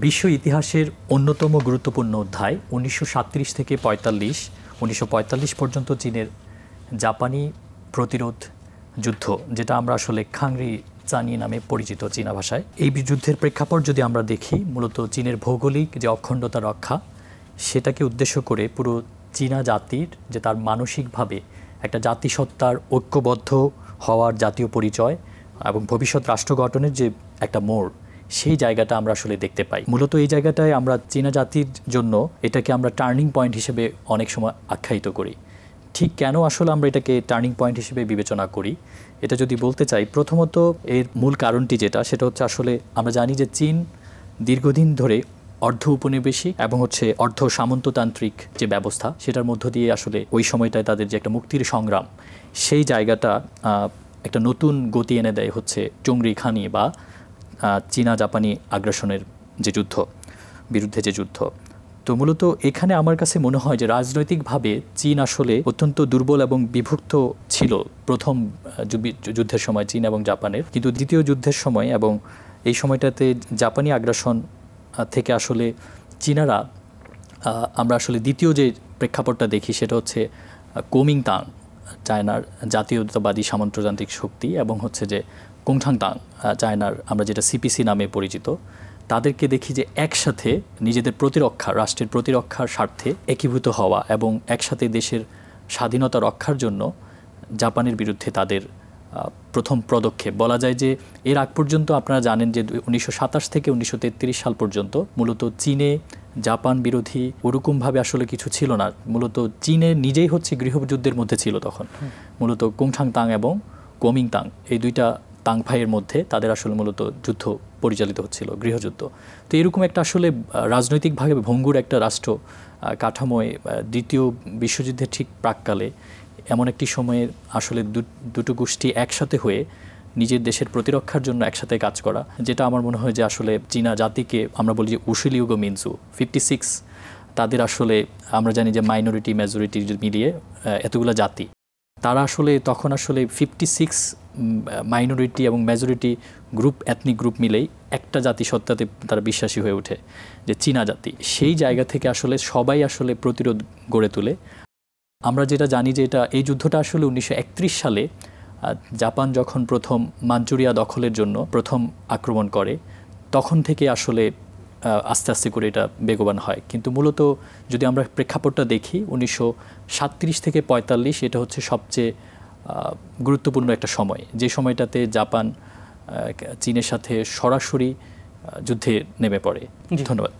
বিশ্ব ইতিহাসের অন্যতম গুরুত্বপূর্ণ অধ্যায় ১৯৩৭ থেকে ১৯৪৫ পর্যন্ত চীনের জাপানি প্রতিরোধ যুদ্ধ, যেটা আমরা আসলে খাংরি চানি নামে পরিচিত চীনা ভাষায়। এই যুদ্ধের প্রেক্ষাপট যদি আমরা দেখি, মূলত চীনের ভৌগোলিক যে অখণ্ডতা রক্ষা, সেটাকে উদ্দেশ্য করে পুরো চীনা জাতির যে তার মানসিকভাবে একটা জাতিসত্তার ঐক্যবদ্ধ হওয়ার জাতীয় পরিচয় এবং ভবিষ্যৎ রাষ্ট্র গঠনের যে একটা মোড়, সেই জায়গাটা আমরা আসলে দেখতে পাই। মূলত এই জায়গাটায় আমরা চীনা জাতির জন্য এটাকে আমরা টার্নিং পয়েন্ট হিসেবে অনেক সময় আখ্যায়িত করি। ঠিক কেন আসলে আমরা এটাকে টার্নিং পয়েন্ট হিসেবে বিবেচনা করি, এটা যদি বলতে চাই, প্রথমত এর মূল কারণটি যেটা, সেটা হচ্ছে আসলে আমরা জানি যে চীন দীর্ঘদিন ধরে অর্ধ উপনিবেশিক এবং অর্ধ সামন্ততান্ত্রিক যে ব্যবস্থা, সেটার মধ্য দিয়ে আসলে ওই সময়টায় তাদের যে একটা মুক্তির সংগ্রাম, সেই জায়গাটা একটা নতুন গতি এনে দেয় চংরি খানি বা চীনা জাপানি আগ্রাসনের যে যুদ্ধ, বিরুদ্ধে যে যুদ্ধ। তো মূলত এখানে আমার কাছে মনে হয় যে রাজনৈতিকভাবে চীন আসলে অত্যন্ত দুর্বল এবং বিভক্ত ছিল প্রথম যুদ্ধের সময় চীন এবং জাপানের, কিন্তু দ্বিতীয় যুদ্ধের সময় এবং এই সময়টাতে জাপানি আগ্রাসন থেকে আসলে চীনারা, আমরা আসলে দ্বিতীয় যে প্রেক্ষাপটটা দেখি সেটা হচ্ছে কুওমিন্টাং, চায়নার জাতীয়তাবাদী সামন্ততান্ত্রিক শক্তি, এবং যে কুংঠাংতাং, চায়নার আমরা যেটা সিপিসি নামে পরিচিত, তাদেরকে দেখি যে একসাথে নিজেদের প্রতিরক্ষা, রাষ্ট্রের প্রতিরক্ষার স্বার্থে একীভূত হওয়া এবং একসাথে দেশের স্বাধীনতা রক্ষার জন্য জাপানের বিরুদ্ধে তাদের প্রথম পদক্ষেপ। বলা যায় যে এর আগ পর্যন্ত আপনারা জানেন যে ১৯২৭ থেকে ১৯৩৩ সাল পর্যন্ত মূলত চীনে জাপান বিরোধী ওরকমভাবে আসলে কিছু ছিল না। মূলত চীনে নিজেই গৃহযুদ্ধের মধ্যে ছিল তখন। মূলত কুংঠাংতাং এবং কুওমিন্টাং, এই দুইটা তাং ভাইয়ের মধ্যে তাদের আসলে মূলত যুদ্ধ পরিচালিত হচ্ছিল, গৃহযুদ্ধ। তো এরকম একটা আসলে রাজনৈতিকভাবে ভঙ্গুর একটা রাষ্ট্র কাঠামোয় দ্বিতীয় বিশ্বযুদ্ধের ঠিক প্রাককালে এমন একটি সময়ে আসলে দুটো গোষ্ঠী একসাথে হয়ে নিজের দেশের প্রতিরক্ষার জন্য একসাথে কাজ করা, যেটা আমার মনে হয় যে আসলে চীনা জাতিকে আমরা বলি যে উশিলিউগো মিনজু 56, তাদের আসলে আমরা জানি যে মাইনরিটি মেজরিটি মিলিয়ে এতগুলো জাতি, তারা আসলে তখন আসলে 56 মাইনরিটি এবং মেজরিটি গ্রুপ, এথনিক গ্রুপ মিলেই একটা জাতিসত্তাতে তারা বিশ্বাসী হয়ে ওঠে, যে চীনা জাতি। সেই জায়গা থেকে আসলে সবাই আসলে প্রতিরোধ গড়ে তোলে। আমরা যেটা জানি যে এই যুদ্ধটা আসলে ১৯৩১ সালে জাপান যখন প্রথম মাঞ্চুরিয়া দখলের জন্য প্রথম আক্রমণ করে, তখন থেকে আসলে আস্তে আস্তে করে এটা বেগবান হয়। কিন্তু মূলত যদি আমরা প্রেক্ষাপটটা দেখি, ১৯৩৭ থেকে ৪৫ এটা সবচেয়ে গুরুত্বপূর্ণ একটা সময়, যে সময়টাতে জাপান চীনের সাথে সরাসরি যুদ্ধে নেমে পড়ে। ধন্যবাদ।